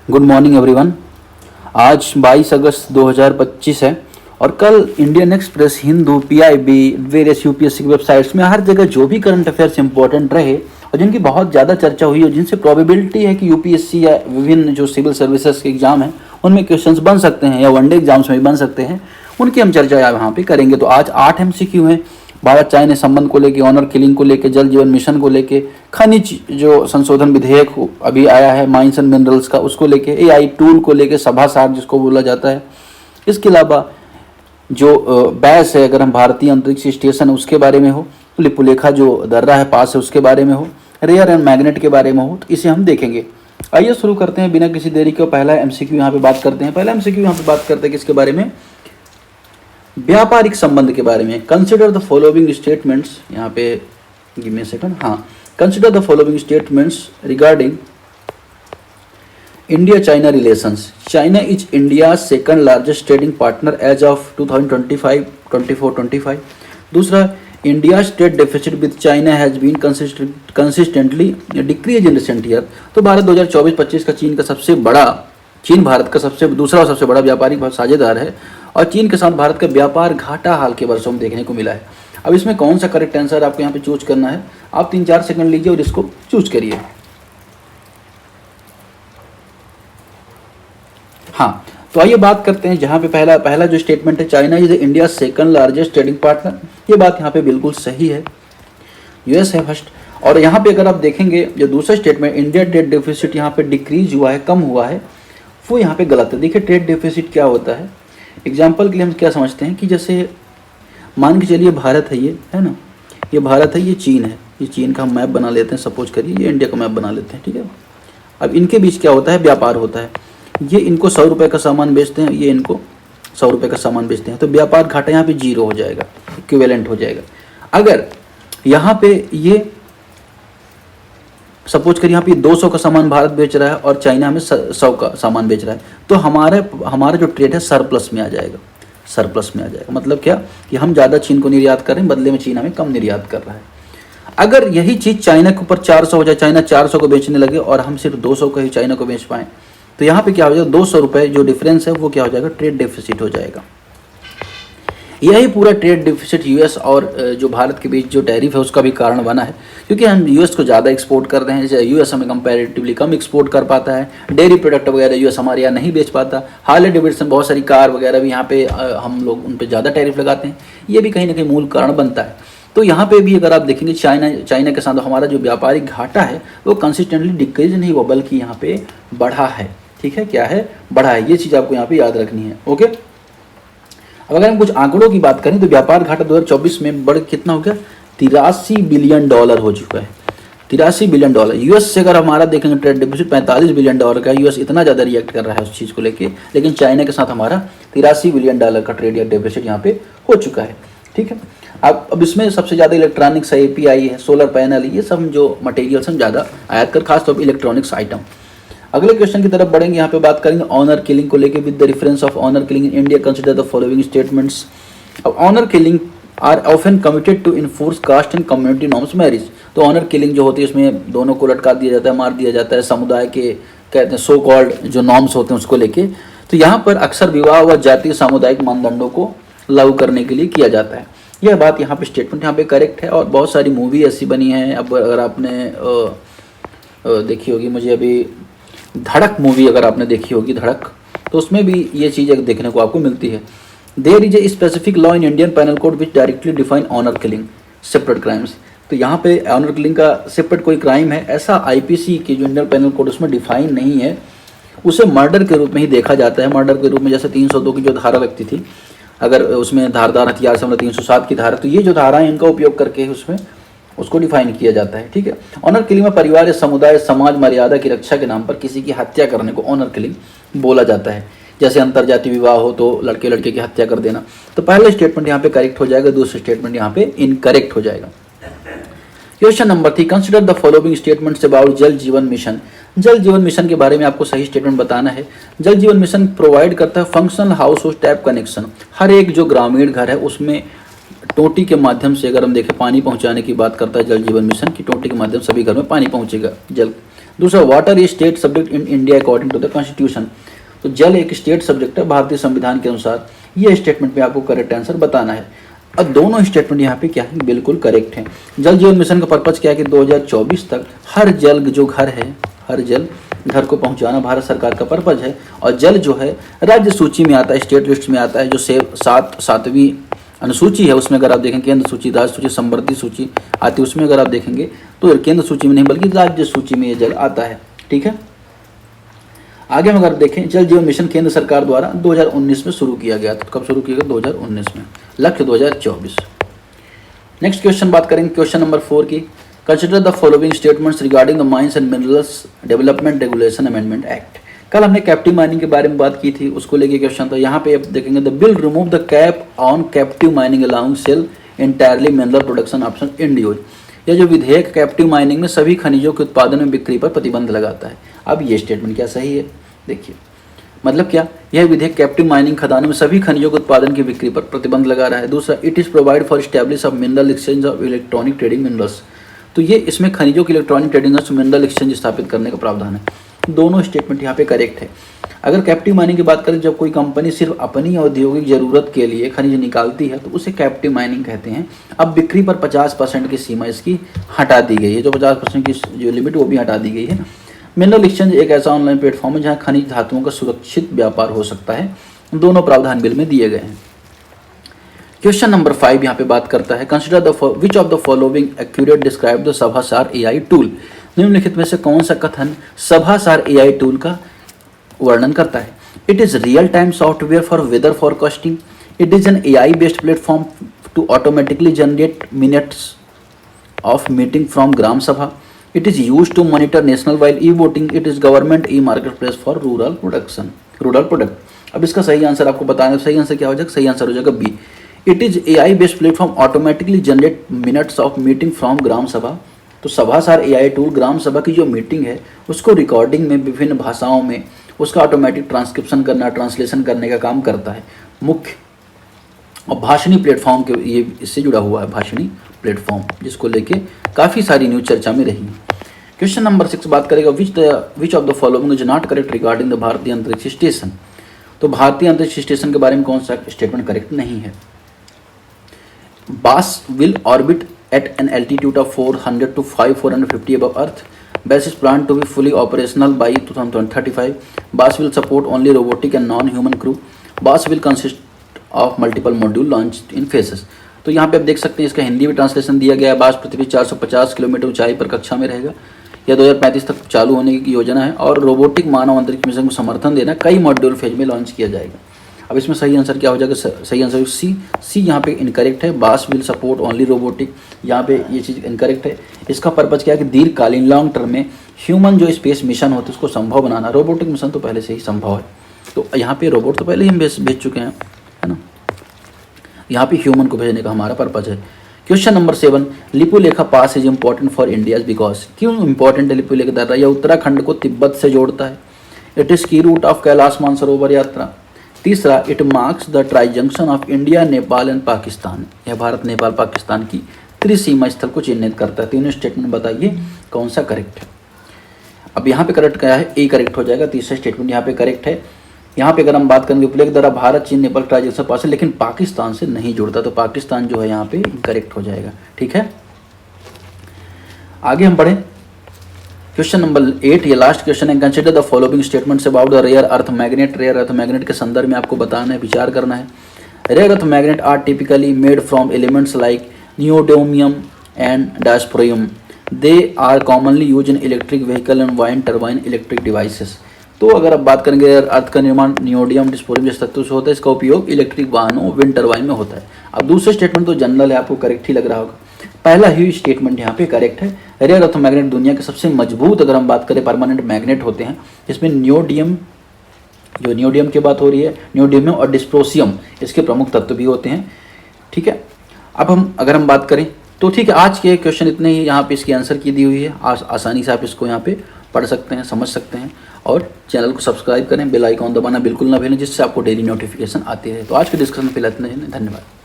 Good morning everyone. आज 22 अगस्त 2025 है और कल Indian express, Hindu, PIB, various UPSC की वेबसाइट्स में हर जगह जो भी करंट अफेयर्स इंपॉर्टेंट रहे और जिनकी बहुत ज़्यादा चर्चा हुई और जिनसे प्रोबेबिलिटी है कि यूपीएससी या विभिन्न जो सिविल सर्विसेज के एग्जाम हैं उनमें क्वेश्चंस बन सकते हैं या वनडे एग्जाम्स में भी बन सकते हैं, उनकी हम चर्चा यहाँ पे करेंगे। तो आज 8 एमसीक्यू हैं। भारत चाइना संबंध को लेके, ऑनर किलिंग को लेके, जल जीवन मिशन को लेके, खनिज जो संशोधन विधेयक अभी आया है माइंस एंड मिनरल्स का, उसको लेके, एआई टूल को लेके, सभा सार जिसको बोला जाता है। इसके अलावा जो बैस है, अगर हम भारतीय अंतरिक्ष स्टेशन है उसके बारे में हो, लिपुलेखा जो दर्रा है पास है उसके बारे में हो, रेयर एंड मैग्नेट के बारे में हो, तो इसे हम देखेंगे। आइए शुरू करते हैं बिना किसी देरी के। पहला एमसीक्यू यहाँ पे बात करते हैं। पहला एमसीक्यू यहाँ पे बात करते हैं किसके बारे में? व्यापारिक संबंध के बारे में। कंसिडर द फॉलोइंग स्टेटमेंट्स, यहाँ पे गिव मी अ सेकंड, हाँ, consider the following statements regarding India China relations. China is India second largest trading partner as of 2025-24-25। दूसरा, India state deficit with China has been consistently decrease in recent year. तो भारत 2024-25 का चीन भारत का दूसरा और सबसे बड़ा व्यापारिक साझेदार है और चीन के साथ भारत का व्यापार घाटा हाल के वर्षों में देखने को मिला है। अब इसमें कौन सा करेक्ट आंसर आपको यहाँ पे चूज करना है? आप 3-4 सेकंड लीजिए और इसको चूज करिए। हाँ, तो आइए बात करते हैं। जहाँ पे पहला जो स्टेटमेंट है, China is India second largest trading partner, ये बात यहाँ पे बिल्कुल सही है। यूएस है फर्स्ट। और यहाँ पे अगर आप देखेंगे जो दूसरा स्टेटमेंट, इंडिया ट्रेड डेफिसिट यहाँ पे डिक्रीज हुआ है, कम हुआ है, वो यहाँ पे गलत है। देखिए ट्रेड डेफिसिट क्या होता है, एग्जाम्पल के लिए हम क्या समझते हैं कि जैसे मान के चलिए भारत है, ये है ना, ये भारत है, ये चीन है, ये चीन का हम मैप बना लेते हैं, सपोज करिए ये इंडिया का मैप बना लेते हैं, ठीक है। अब इनके बीच क्या होता है, व्यापार होता है। ये इनको 100 रुपये का सामान बेचते हैं, ये इनको 100 रुपये का सामान बेचते हैं, तो व्यापार घाटा यहाँ पे 0 हो जाएगा, इक्विवेलेंट हो जाएगा। अगर यहाँ पे ये सपोज करिए यहाँ पे 200 का सामान भारत बेच रहा है और चाइना हमें 100 का सामान बेच रहा है, तो हमारा जो ट्रेड है सरप्लस में आ जाएगा। सरप्लस में आ जाएगा मतलब क्या कि हम ज़्यादा चीन को निर्यात कर रहे हैं, बदले में चीन हमें कम निर्यात कर रहा है। अगर यही चीज़ चाइना के ऊपर 400 हो जाए, चाइना 400 को बेचने लगे और हम सिर्फ 200 को ही चाइना को बेच पाएँ, तो यहाँ पे क्या हो जाएगा, 200 रुपये जो डिफरेंस है वो क्या हो जाएगा, ट्रेड डेफिसिट हो जाएगा। यही पूरा ट्रेड डिफिसिट यूएस और जो भारत के बीच जो टैरिफ है उसका भी कारण बना है, क्योंकि हम यूएस को ज़्यादा एक्सपोर्ट कर रहे हैं, यूएस हमें कंपैरेटिवली कम एक्सपोर्ट कर पाता है। डेयरी प्रोडक्ट वगैरह यूएस हमारे यहाँ नहीं बेच पाता। हार्ले डेविडसन बहुत सारी कार वगैरह भी यहाँ पे हम लोग उन पर ज़्यादा टैरिफ लगाते हैं, ये भी कहीं ना कहीं मूल कारण बनता है। तो यहाँ पे भी अगर आप देखेंगे चाइना के साथ हमारा जो व्यापारिक घाटा है वो कंसिस्टेंटली डिक्रीज नहीं हुआ, बल्कि यहाँ पे बढ़ा है। ठीक है, क्या है, बढ़ा है। ये चीज़ आपको यहाँ पे याद रखनी है। ओके, अब अगर हम कुछ आंकड़ों की बात करें तो व्यापार घाटा 2024 में बढ़ कितना हो गया, $83 बिलियन हो चुका है। $83 बिलियन। यूएस से अगर हमारा देखेंगे ट्रेड डेफिसिट $45 बिलियन का। यूएस इतना ज़्यादा रिएक्ट कर रहा है उस चीज़ को लेके, लेकिन चाइना के साथ हमारा $83 बिलियन का ट्रेड डेफिसिट यहाँ पे हो चुका है। ठीक है, अब इसमें सबसे ज़्यादा इलेक्ट्रॉनिक्स है, एपीआई है, सोलर पैनल है, ये सब जो मटेरियल्स हम ज़्यादा आयात कर, खासतौर पर इलेक्ट्रॉनिक्स आइटम। अगले क्वेश्चन की तरफ बढ़ेंगे। यहाँ पे बात करेंगे ऑनर किलिंग को लेके। With the reference of honour killing in India consider the following statements. अब honour killing are often committed to enforce caste and community norms marriage. तो ऑनर किलिंग जो होती है उसमें दोनों को लटका दिया जाता है, मार दिया जाता है, समुदाय के कहते हैं सो कॉल्ड जो नॉर्म्स होते हैं उसको लेके। तो यहाँ पर अक्सर विवाह व जातीय सामुदायिक मानदंडों को लागू करने के लिए किया जाता है। यह बात यहाँ पे स्टेटमेंट यहाँ पे करेक्ट है और बहुत सारी मूवी ऐसी बनी है। अब अगर आपने देखी होगी, मुझे अभी धड़क मूवी अगर आपने देखी होगी, धड़क, तो उसमें भी ये चीज़ देखने को आपको मिलती है। There is a specific law in Indian penal code which directly define honour killing separate crimes. तो यहाँ पे ऑनर किलिंग का सेपरेट कोई क्राइम है ऐसा आईपीसी की जो इंडियन पैनल कोड उसमें डिफाइन नहीं है, उसे मर्डर के रूप में ही देखा जाता है। मर्डर के रूप में जैसे 302 की जो धारा लगती थी, अगर उसमें धारदार हथियार से 307 की धारा, तो ये जो धारा है इनका उपयोग करके उसमें उसको डिफाइन किया जाता है। ठीक है, ऑनर किलिंग में परिवार या समुदाय समाज मर्यादा की रक्षा के नाम पर किसी की हत्या करने को ऑनर किलिंग बोला जाता है। जैसे अंतरजातीय विवाह हो तो लड़के लड़के की हत्या कर देना। तो पहला स्टेटमेंट यहाँ पे करेक्ट हो जाएगा, दूसरा स्टेटमेंट यहाँ पे इनकरेक्ट हो जाएगा। Question number 3, consider the following statements about जल जीवन मिशन। जल जीवन मिशन के बारे में आपको सही स्टेटमेंट बताना है। जल जीवन मिशन प्रोवाइड करता है functional household tap connection. हर एक जो ग्रामीण घर है उसमें टोटी के माध्यम से, अगर हम देखें पानी पहुंचाने की बात करता है जल जीवन मिशन की, टोटी के माध्यम से सभी घर में पानी पहुंचेगा, जल दूसरा, water is state subject in India according to the constitution. तो जल एक स्टेट सब्जेक्ट है भारतीय संविधान के अनुसार। ये स्टेटमेंट पे आपको करेक्ट आंसर बताना है। अब दोनों स्टेटमेंट यहाँ पे क्या है, बिल्कुल करेक्ट है। जल जीवन मिशन का पर्पज क्या है कि 2024 तक हर जल जो घर है, हर जल घर को पहुंचाना भारत सरकार का पर्पज है। और जल जो है राज्य सूची में आता है, स्टेट लिस्ट में आता है, जो 7वीं अनुसूची है उसमें अगर आप देखें, केंद्र सूची, राज्य सूची, समवर्ती सूची आती है, उसमें अगर आप देखेंगे तो केंद्र सूची में नहीं बल्कि राज्य सूची में ये जल आता है। ठीक है, आगे हम अगर देखें, जल जीवन मिशन केंद्र सरकार द्वारा 2019 में शुरू किया गया था। कब शुरू किया गया? 2019 में। लक्ष्य 2024। नेक्स्ट क्वेश्चन बात करेंगे, क्वेश्चन नंबर 4 की। Consider the following statements regarding the mines and minerals development regulation amendment act. कल हमने कैप्टिव माइनिंग के बारे में बात की थी, उसको लेके क्वेश्चन था। यहाँ पे आप देखेंगे, the bill remove the cap on captive mining allowing sale entirely mineral production option इंडियोज। यह जो विधेयक कैप्टिव माइनिंग में सभी खनिजों के उत्पादन में बिक्री पर प्रतिबंध लगाता है। अब ये स्टेटमेंट क्या सही है? देखिए, मतलब क्या, यह विधेयक कैप्टिव माइनिंग खदानों में सभी खनिजों के उत्पादन की बिक्री पर प्रतिबंध लगा रहा है। दूसरा, it is provide for establish of mineral exchange of electronic trading minerals. तो ये इसमें खनिजों की इलेक्ट्रॉनिक ट्रेडिंग मिनरल एक्सचेंज स्थापित करने का प्रावधान है। दोनों स्टेटमेंट यहाँ पे करेक्ट है। अगर कैप्टिव माइनिंग की बात करें, जब कोई कंपनी सिर्फ अपनी औद्योगिक जरूरत के लिए खनिज निकालती है तो उसे कैप्टिव माइनिंग कहते हैं। अब बिक्री पर 50% की सीमा इसकी हटा दी गई है, जो 50% की जो लिमिट वो भी हटा दी गई है। मिनरल एक्सचेंज एक ऐसा ऑनलाइन प्लेटफॉर्म है जहां खनिज धातुओं का सुरक्षित व्यापार हो सकता है। दोनों प्रावधान बिल में दिए गए हैं। क्वेश्चन नंबर 5 यहाँ पे बात करता है, consider the which of the following accurate describe the SabhaSaar AI tool. निम्नलिखित में से कौन सा कथन सभासार एआई टूल का वर्णन करता है? It is real time software for weather forecasting. It is an AI based platform to automatically generate minutes of meeting from gram sabha. It is used to monitor national while e-voting. It is government e-marketplace for rural product. अब इसका सही answer आपको बताना है। सही answer क्या हो जाएगा? सही आंसर हो जाएगा B. It is AI based platform automatically generate minutes of meeting from ग्राम सभा। तो सभासार AI टूल ग्राम सभा की जो मीटिंग है उसको रिकॉर्डिंग में विभिन्न भाषाओं में उसका ऑटोमेटिक ट्रांसक्रिप्शन करना, ट्रांसलेशन करने का काम करता है। मुख्य और भाषणी प्लेटफॉर्म के ये इससे जुड़ा हुआ है, भाषणी प्लेटफॉर्म, जिसको लेके काफ़ी सारी न्यूज चर्चा में रही। क्वेश्चन नंबर 6 बात करेगा, विच of the following is not correct regarding the भारतीय अंतरिक्ष स्टेशन। तो भारतीय अंतरिक्ष स्टेशन के बारे में कौन सा स्टेटमेंट करेक्ट नहीं है? BAS will orbit at an altitude of 400 to 450 above earth. BAS is planned to be fully operational by 2035. BAS will support only robotic and non-human crew. BAS will consist of multiple module launched in phases. तो यहाँ पे आप देख सकते हैं इसका हिंदी में translation दिया गया है। BAS पृथ्वी 450 किलोमीटर ऊंचाई पर कक्षा में रहेगा। यह 2035 तक चालू होने की योजना है और रोबोटिक मानव अंतरिक्ष मिशन को समर्थन देना कई मॉड्यूल फेज में लॉन्च किया जाएगा। अब इसमें सही आंसर क्या हो जाएगा? सही आंसर सी यहाँ पे इनकरेक्ट है। BAS will support only robotic, यहाँ पे ये चीज़ इनकरेक्ट है। इसका पर्पज क्या है कि दीर्घकालीन लॉन्ग टर्म में ह्यूमन जो स्पेस मिशन होते हैं उसको संभव बनाना। रोबोटिक मिशन तो पहले से ही संभव है, तो यहाँ पे रोबोट तो पहले ही हम भेज चुके हैं, है ना। यहाँ पे ह्यूमन को भेजने का हमारा पर्पज है। Question number 7, Lipulekh pass is important for India because. क्यों इंपॉर्टेंट है लिपुलेखा दर्रा? यह उत्तराखंड को तिब्बत से जोड़ता है। इट इज की रूट ऑफ कैलाश मानसरोवर यात्रा। तीसरा, it marks the tri junction of India, Nepal and Pakistan. यह भारत, नेपाल, पाकिस्तान की त्रिसीमा स्थल को चिन्हित करता है। तीनों स्टेटमेंट बताइए कौन सा करेक्ट है। अब यहाँ पे करेक्ट क्या है? ए करेक्ट हो जाएगा। तीसरा स्टेटमेंट यहाँ पे करेक्ट है। यहाँ पे अगर हम बात करेंगे लिपुलेख दर्रा भारत, चीन, नेपाल ट्राई जंक्शन पास है लेकिन पाकिस्तान से नहीं जुड़ता, तो पाकिस्तान जो है यहाँ पे करेक्ट हो जाएगा। ठीक है, आगे हम बढ़ें। क्वेश्चन नंबर 8, ये लास्ट क्वेश्चन है। Consider the following statements about the rare earth magnet. Rare earth magnet के संदर्भ में आपको बताना है, विचार करना है। Rare earth magnet are typically made from elements like neodymium and dysprosium. They are commonly use in electric vehicle and wind turbine electric devices. तो अगर आप बात करेंगे रेयर अर्थ का निर्माण नियोडियम डिस्पोरियम जैसे तत्वों से होता है। इसका उपयोग इलेक्ट्रिक वाहनों, विंड टर्बाइन में होता है। अब दूसरे स्टेटमेंट तो जनरल है, आपको करेक्ट ही लग रहा होगा। पहला ही स्टेटमेंट यहाँ पे करेक्ट है। रेयर अर्थ मैग्नेट दुनिया के सबसे मजबूत, अगर हम बात करें, परमानेंट मैग्नेट होते हैं, जिसमें नियोडियम, जो नियोडियम की बात हो रही है, नियोडियम और डिस्प्रोसियम इसके प्रमुख तत्व भी होते हैं। ठीक है, अब अगर हम बात करें तो ठीक है, आज के क्वेश्चन इतने ही यहाँ पे इसकी आंसर की दी हुई है। आसानी से आप इसको यहाँ पे पढ़ सकते हैं, समझ सकते हैं। और चैनल को सब्सक्राइब करें, बेल आइकॉन दबाना बिल्कुल ना भूलें, जिससे आपको डेली नोटिफिकेशन आती है। तो आज के डिस्कशन फिलहाल इतना ही, धन्यवाद।